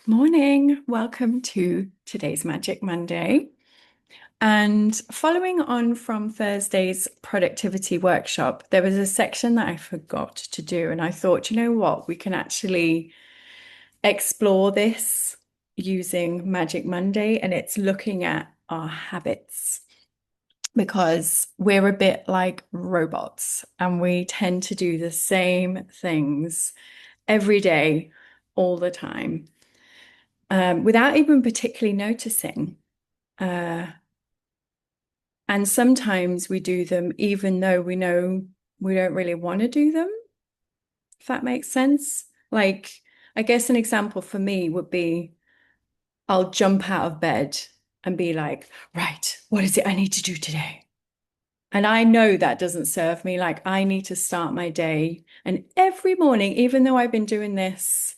Morning. Welcome to today's Magic Monday. And following on from Thursday's productivity workshop, there was a section that I forgot to do. And I thought, you know what, we can actually explore this using Magic Monday, and it's looking at our habits because we're a bit like robots and we tend to do the same things every day, all the time, without even particularly noticing. Uh, and sometimes we do them even though we know we don't really want to do them, if that makes sense. Like, I guess an example for me would be I'll jump out of bed and be like, right, what is it I need to do today? And I know that doesn't serve me. Like, I need to start my day. And every morning, even though I've been doing this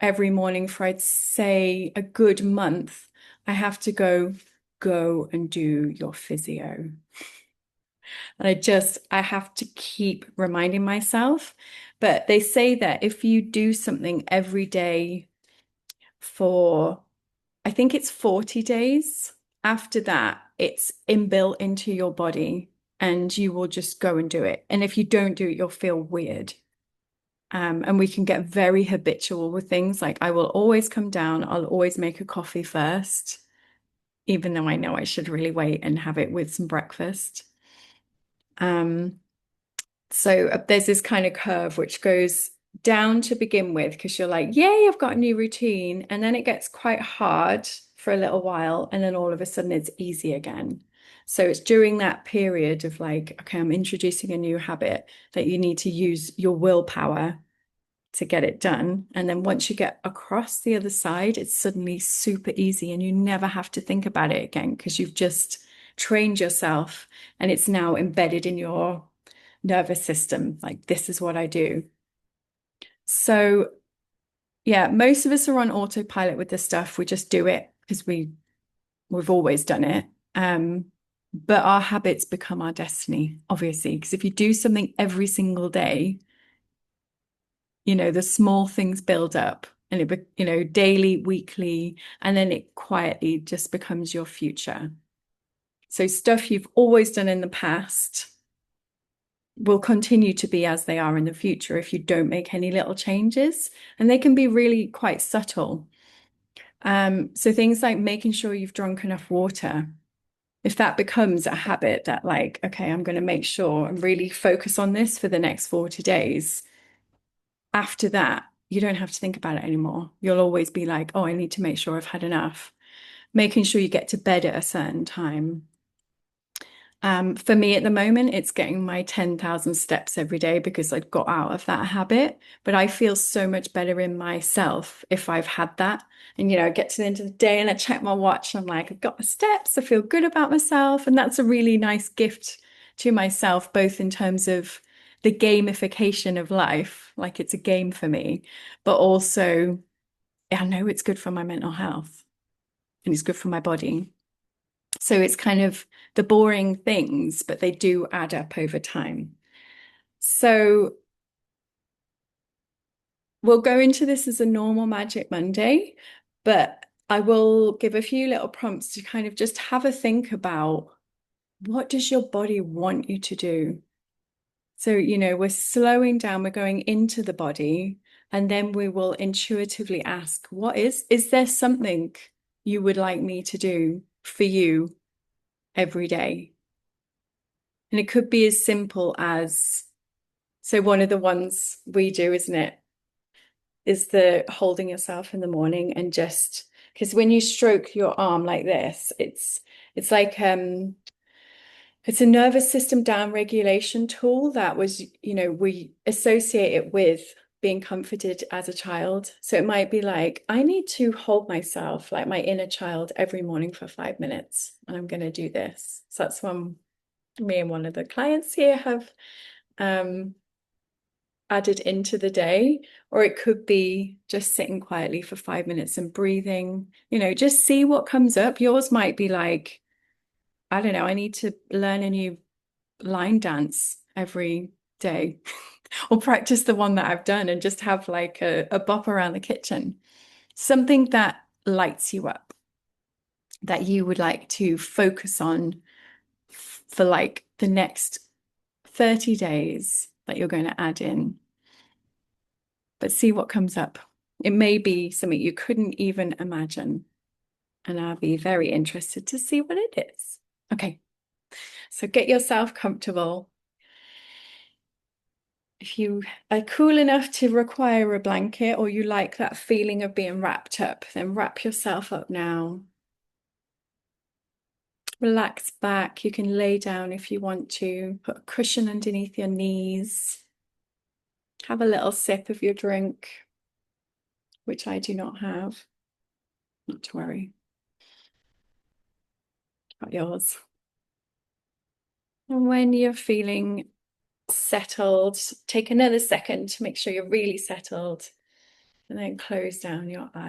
every morning for, I'd say, a good month, I have to go and do your physio. And I have to keep reminding myself. But they say that if you do something every day for, I think it's 40 days, after that, it's inbuilt into your body and you will just go and do it. And if you don't do it, you'll feel weird. And we can get very habitual with things like I will always come down, I'll always make a coffee first, even though I know I should really wait and have it with some breakfast. Um, so there's this kind of curve which goes down to begin with because you're like, yay, I've got a new routine. And then it gets quite hard for a little while. And then all of a sudden it's easy again. So it's during that period of like, okay, I'm introducing a new habit that you need to use your willpower to get it done. And then once you get across the other side, it's suddenly super easy and you never have to think about it again because you've just trained yourself and it's now embedded in your nervous system. Like, this is what I do. So, yeah, most of us are on autopilot with this stuff. We just do it because we've always done it. Um, but our habits become our destiny, obviously, because if you do something every single day, the small things build up and daily, weekly, and then it quietly just becomes your future. So stuff you've always done in the past will continue to be as they are in the future if you don't make any little changes. And they can be really quite subtle. So things like making sure you've drunk enough water. If that becomes a habit that like, okay, I'm going to make sure and really focus on this for the next 40 days, after that, you don't have to think about it anymore. You'll always be like, oh, I need to make sure I've had enough. Making sure you get to bed at a certain time. For me at the moment, it's getting my 10,000 steps every day because I've got out of that habit. But I feel so much better in myself if I've had that. And, I get to the end of the day and I check my watch and I'm like, I've got my steps. I feel good about myself. And that's a really nice gift to myself, both in terms of the gamification of life, like it's a game for me, but also I know it's good for my mental health and it's good for my body. So it's kind of the boring things, but they do add up over time. So we'll go into this as a normal Magic Monday, but I will give a few little prompts to kind of just have a think about what does your body want you to do? So, we're slowing down, we're going into the body, and then we will intuitively ask, is there something you would like me to do for you every day? And it could be as simple as, so one of the ones we do, isn't it, is the holding yourself in the morning and just, because when you stroke your arm like this, it's like it's a nervous system down regulation tool that was, we associate it with being comforted as a child. So it might be like, I need to hold myself like my inner child every morning for 5 minutes, and I'm going to do this. So that's one me and one of the clients here have added into the day. Or it could be just sitting quietly for 5 minutes and breathing, just see what comes up. Yours might be like, I don't know, I need to learn a new line dance every day or practice the one that I've done and just have like a bop around the kitchen. something that lights you up, that you would like to focus on for like the next 30 days that you're going to add in. But see what comes up. It may be something you couldn't even imagine. And I'll be very interested to see what it is. Okay, so get yourself comfortable. If you are cool enough to require a blanket, or you like that feeling of being wrapped up, then wrap yourself up now. Relax back. You can lay down if you want to. Put a cushion underneath your knees. Have a little sip of your drink, which I do not have. Not to worry. Got yours. And when you're feeling settled, take another second to make sure you're really settled, and then close down your eyes.